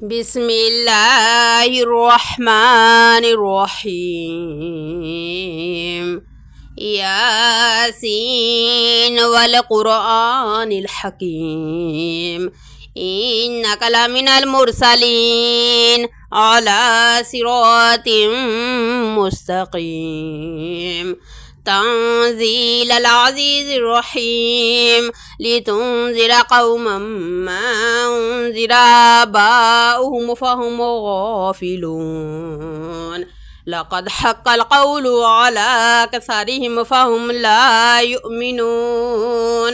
بسم الله الرحمن الرحيم. ياسين والقرآن الحكيم إنك لمن المرسلين على صراط مستقيم تنزيل العزيز الرحيم لتنذر قوما ما أنذر آباؤهم فهم غافلون لقد حق القول على أكثرهم فهم لا يؤمنون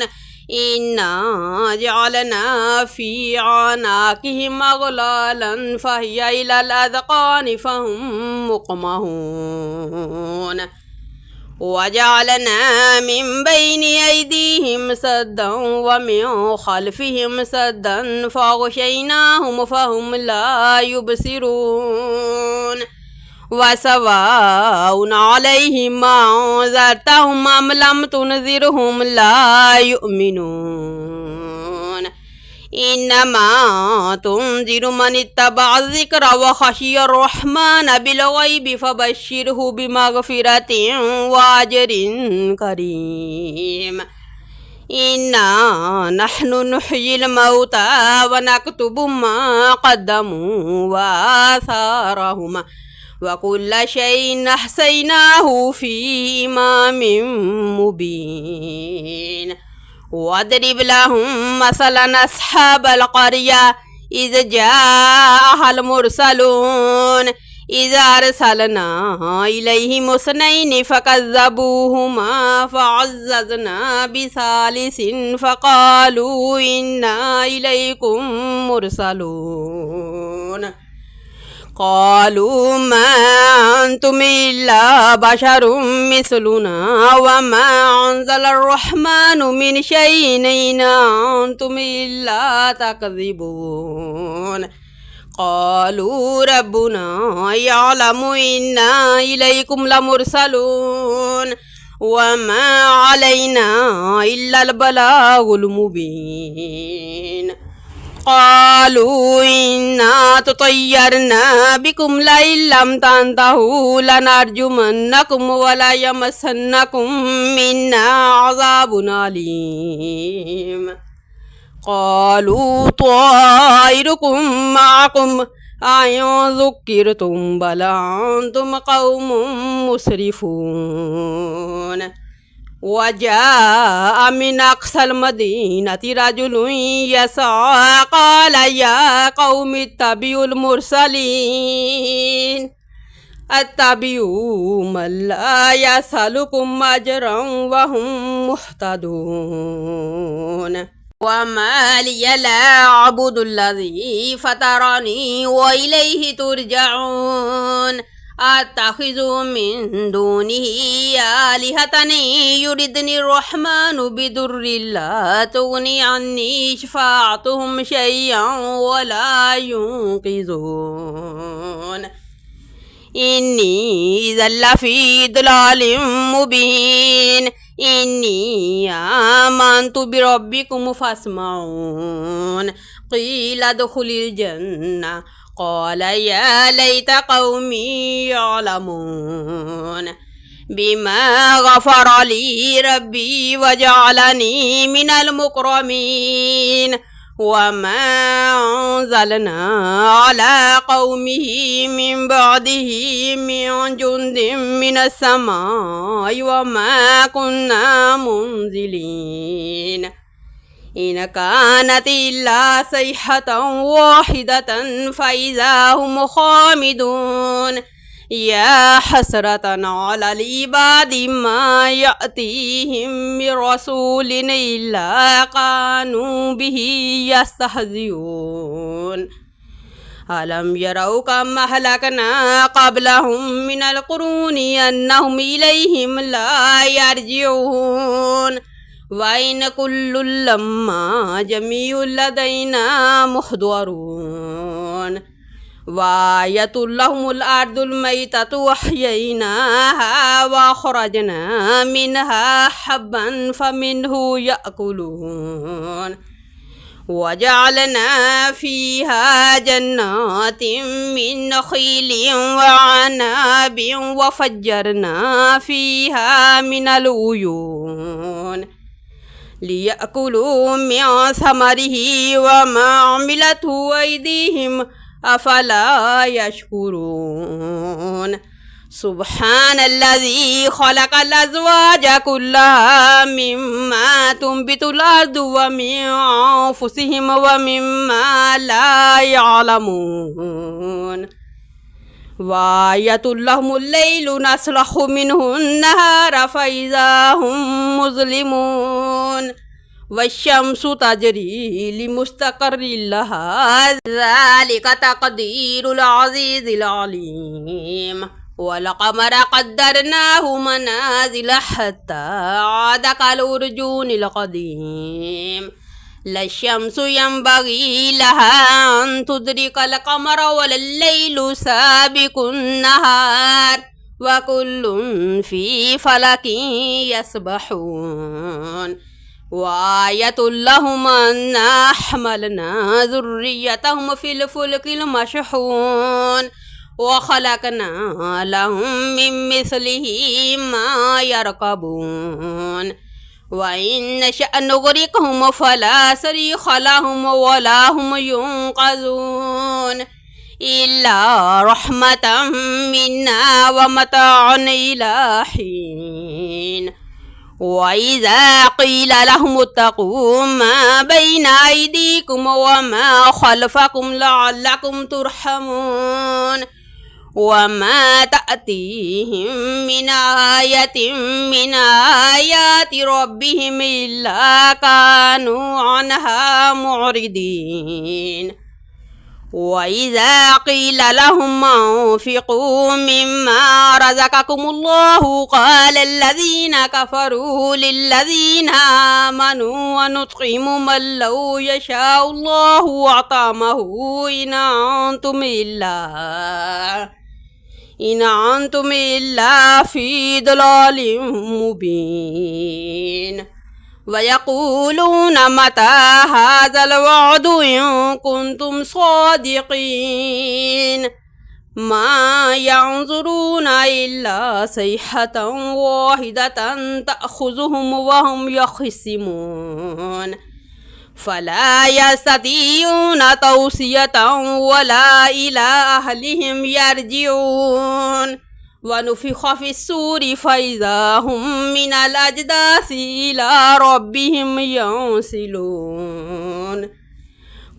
إنا جعلنا في أعناقهم أغلالا فهي إلى الأذقان فهم مقمحون وجعلنا من بين أيديهم سدا ومن خلفهم سدا فأغشيناهم فهم لا يبصرون وسواء عليهم أنذرتهم أم لم تنذرهم لا يؤمنون إنما تنذر من اتبع الذكر وخشي الرحمن بالغيب فبشره بمغفرة وأجر كريم إنا نحن نحيي الموتى ونكتب ما قدموا وآثارهم وكل شيء أحصيناه في إمام مبين واضرب لهم مثلا أصحاب القرية إذ جاءها المرسلون إذا أرسلنا إليهم اثنين فكذبوهما فعززنا بثالث فقالوا إنا إليكم مرسلون قالوا ما أنتم إلا بشر مثلنا وما أنزل الرحمن من شيء إن أنتم إلا تكذبون قالوا ربنا يعلم إنا إليكم لمرسلون وما علينا إلا البلاغ المبين قالوا إنا تطيرنا بكم لئن لم تنتهوا لنرجمنكم ولا يمسنكم منا عذاب أليم قالوا طائركم معكم أئن ذكرتم بل أنتم قوم مسرفون وجاء من أقصى المدينة رجل يسعى قال يا قوم اتبعوا المرسلين اتبعوا من لا يسألكم أجرا وهم مهتدون وما لي لا أعبد الذي فطرني وإليه ترجعون أتخذ من دونه آلهة يردني الرحمن بضر لا تغني عني شفاعتهم شيئا ولا ينقذون إني إذا لفي ضلال مبين إني آمنت بربكم فاسمعون قيل ادخل الجنة قال يا ليت قومي يعلمون بما غفر لي ربي وجعلني من المكرمين وما أنزلنا على قومه من بعده من جند من السماء وما كنا منزلين إن كانت إلا صيحة واحدة فإذا هم خامدون يا حسرة على العباد ما يأتيهم من رسول إلا كانوا به يستهزئون ألم يروا كم أهلكنا قبلهم من القرون أنهم إليهم لا يرجعون وإن كل لما جميع لدينا محضرون وآية لهم الأرض الميتة وأحييناها وأخرجنا منها حبا فمنه يأكلون وجعلنا فيها جنات من نخيل وعناب وفجرنا فيها من العيون ليأكلوا من ثمره وما عملته أيديهم أفلا يشكرون سبحان الذي خلق الأزواج كلها مما تنبت الأرض ومن أنفسهم ومما لا يعلمون وآية لهم الليل نسلخ منه النهار فإذا هم مظلمون والشمس تجري لمستقر لها ذلك تقدير العزيز العليم والقمر قدرناه منازل حتى عاد كالعرجون القديم لا الشمس ينبغي لها أن تدرك القمر ولا الليل سابق النهار وكل في فلك يسبحون وآية لهم أنا حملنا ذريتهم في الفلك المشحون وخلقنا لهم من مثله ما يركبون وإن نشأ نغرقهم فلا صريخ لهم ولا هم ينقذون إلا رحمة منا ومتاعا إلى حين وإذا قيل لهم اتقوا ما بين أيديكم وما خلفكم لعلكم ترحمون وما تأتيهم من آية من آيات ربهم إلا كانوا عنها معرضين وإذا قيل لهم أنفقوا مما رزقكم الله قال الذين كفروا للذين آمنوا ونطعم من لو يشاء الله أطعمه إن أنتم إلا في ضلال مبين ويقولون متى هذا الوعد إن كنتم صادقين ما ينظرون إلا صيحة واحدة تأخذهم وهم يخصمون فلا يستطيعون توصية ولا إلى أهلهم يرجعون ونفخ في الصور فإذا هم من الأجداث إلى ربهم ينسلون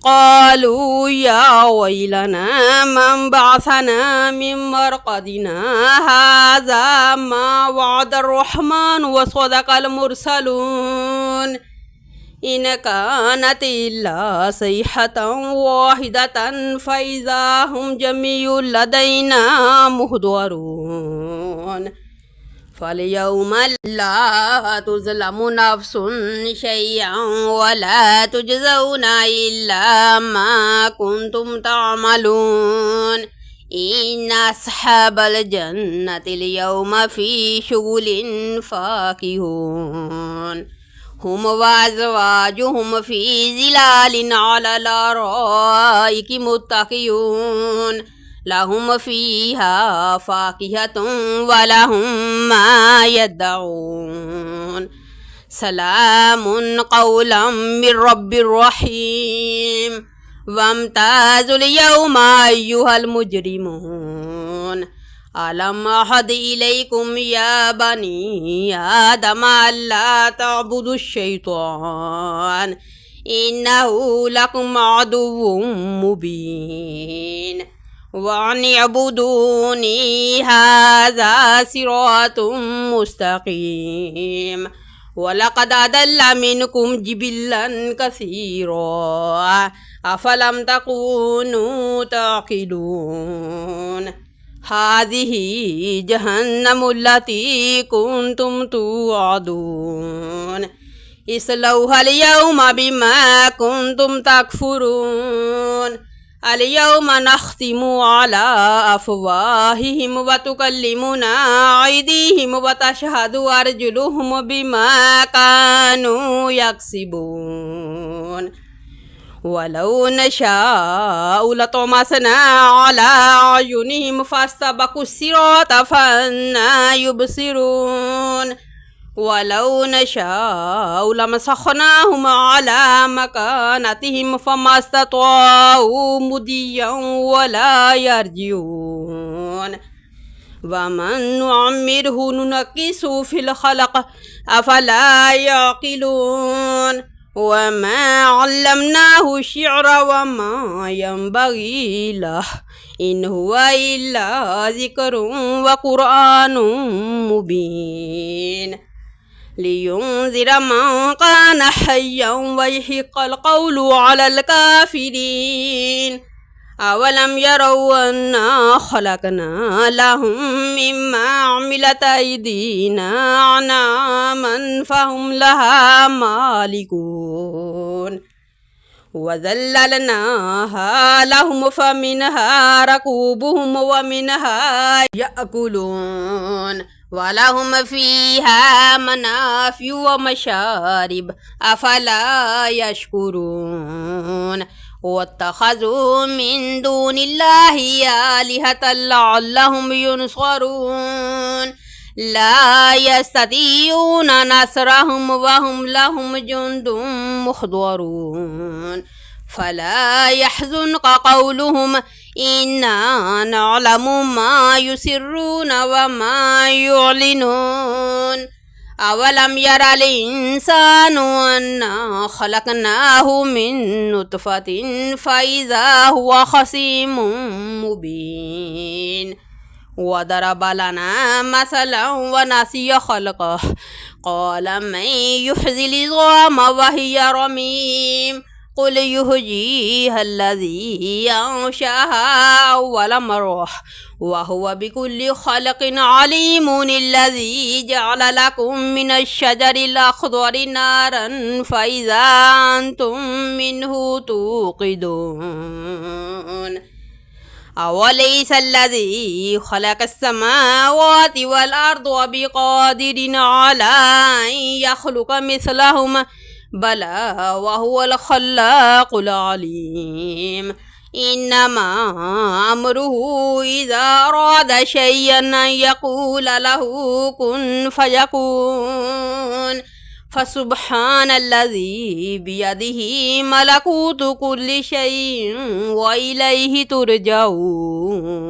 قالوا يا ويلنا من بعثنا من مرقدنا هذا ما وعد الرحمن وصدق المرسلون إن كانت إلا صيحة واحدة فإذا هم جميع لدينا محضرون فاليوم لا تظلم نفس شيئا ولا تجزون إلا ما كنتم تعملون إن أصحاب الجنة اليوم في شغل فاكهون هم وأزواجهم في ظلال على الأرائك متكئون لهم فيها فاكهة ولهم ما يدعون سلام قولا من رب رحيم وامتازوا اليوم أيها المجرمون ألم أعهد إليكم يا بني آدم ألا تعبدوا الشيطان إنه لكم عدو مبين وأن اعبدوني هذا صراط مستقيم ولقد أضل منكم جبلا كثيرا أفلم تكونوا تعقلون هذه جهنم التي كنتم توعدون اصلوها اليوم بما كنتم تكفرون اليوم نختم على أفواههم وتكلمنا أيديهم وتشهد أرجلهم بما كانوا يكسبون ولو نشاء لطمسنا على أعينهم فاستبقوا الصراط فأنى يبصرون ولو نشاء لمسخناهم على مكانتهم فما استطاعوا مضيا ولا يرجعون ومن نعمره ننكسه في الخلق أفلا يعقلون وما علمناه الشعر وما ينبغي له إن هو إلا ذكر وقرآن مبين لينذر من كان حيا ويحق القول على الكافرين أولم يروا أنا خلقنا لهم مما عملت أيدينا أنعاما فهم لها مالكون وذللناها لهم فمنها ركوبهم ومنها يأكلون ولهم فيها منافع ومشارب أفلا يشكرون واتخذوا من دون الله آلهة لعلهم ينصرون لا يستطيعون نصرهم وهم لهم جند محضرون فلا يحزنك قولهم إنا نعلم ما يسرون وما يعلنون أولم ير الإنسان أنا خلقناه من نطفة فإذا هو خصيم مبين وضرب لنا مثلا ونسي خلقه قال من يحيي العظام وهي رميم قل يحييها الذي أنشأها أول مرة وهو بكل خلق عليم الذي جعل لكم من الشجر الأخضر نارا فإذا أنتم منه توقدون أوليس الذي خلق السماوات والأرض بقادر على أن يخلق مثلهم بلى وهو الخلاق العليم إنما أمره إذا أراد شيئا أن يقول له كن فيكون فسبحان الذي بيده ملكوت كل شيء وإليه ترجعون